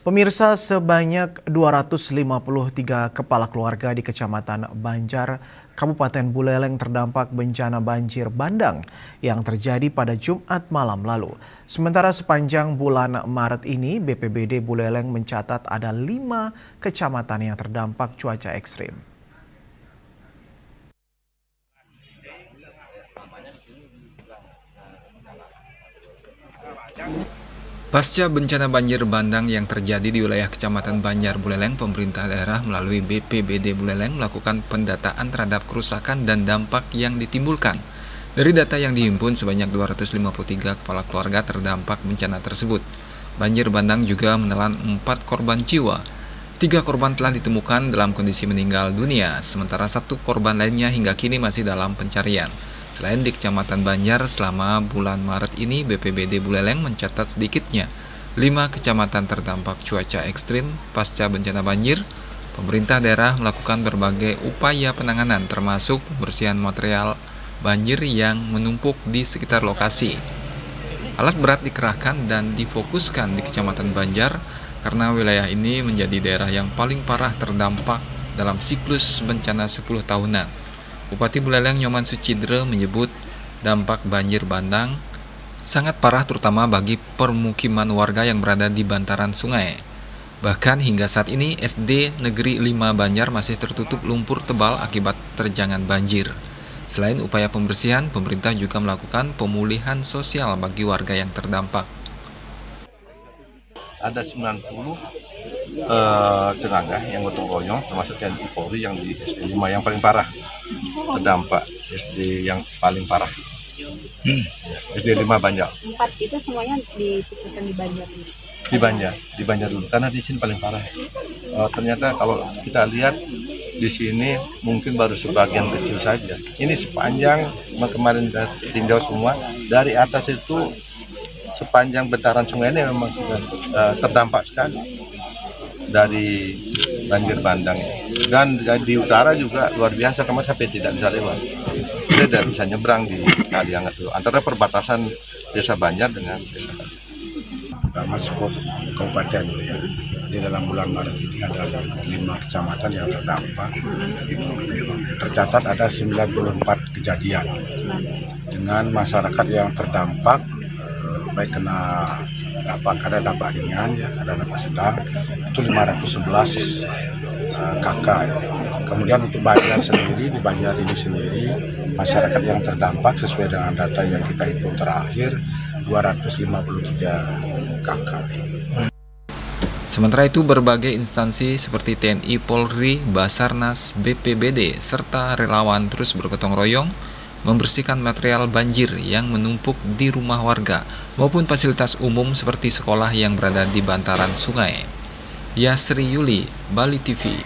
Pemirsa, sebanyak 253 kepala keluarga di Kecamatan Banjar, Kabupaten Buleleng terdampak bencana banjir bandang yang terjadi pada Jumat malam lalu. Sementara sepanjang bulan Maret ini, BPBD Buleleng mencatat ada 5 kecamatan yang terdampak cuaca ekstrim. Pasca bencana banjir bandang yang terjadi di wilayah Kecamatan Banjar Buleleng, pemerintah daerah melalui BPBD Buleleng melakukan pendataan terhadap kerusakan dan dampak yang ditimbulkan. Dari data yang dihimpun, sebanyak 253 kepala keluarga terdampak bencana tersebut. Banjir bandang juga menelan 4 korban jiwa. 3 korban telah ditemukan dalam kondisi meninggal dunia, sementara 1 korban lainnya hingga kini masih dalam pencarian. Selain di Kecamatan Banjar, selama bulan Maret ini BPBD Buleleng mencatat sedikitnya 5 kecamatan terdampak cuaca ekstrim pasca bencana banjir. Pemerintah daerah melakukan berbagai upaya penanganan termasuk pembersihan material banjir yang menumpuk di sekitar lokasi. Alat berat dikerahkan dan difokuskan di Kecamatan Banjar karena wilayah ini menjadi daerah yang paling parah terdampak dalam siklus bencana 10 tahunan. Bupati Buleleng Nyoman Sucidre menyebut dampak banjir bandang sangat parah terutama bagi permukiman warga yang berada di bantaran sungai. Bahkan hingga saat ini SD Negeri 5 Banjar masih tertutup lumpur tebal akibat terjangan banjir. Selain upaya pembersihan, pemerintah juga melakukan pemulihan sosial bagi warga yang terdampak. Ada 90 tenaga yang gotong royong termasuk TNI Polri yang di SD 5 yang paling parah terdampak, SD yang paling parah. SD 5 Banjar. 4 itu semuanya dipusatkan di Banjar. Di Banjar dulu karena di sini paling parah. Ternyata kalau kita lihat di sini mungkin baru sebagian kecil saja. Ini sepanjang kemarin tinjau semua dari atas itu sepanjang bentaran sungai ini memang terdampak sekali dari banjir bandang, dan di utara juga luar biasa, kemarin sampai tidak bisa lewat, kita tidak bisa nyebrang di Kaliangat itu antara perbatasan Desa Banjar dengan Desa Banjar. Masuk kabupaten ya. Di dalam bulan Maret ini ada 5 kecamatan yang terdampak. Tercatat ada 94 kejadian dengan masyarakat yang terdampak, baik kena ada dampak ringan, ya, ada dampak sedang, itu 511 kakak. Ya. Kemudian untuk Banjar sendiri, di Banjar ini sendiri, masyarakat yang terdampak sesuai dengan data yang kita hitung terakhir, 253 kakak. Sementara itu, berbagai instansi seperti TNI, Polri, Basarnas, BPBD, serta relawan terus bergotong royong membersihkan material banjir yang menumpuk di rumah warga maupun fasilitas umum seperti sekolah yang berada di bantaran sungai. Yasri Yuli, Bali TV.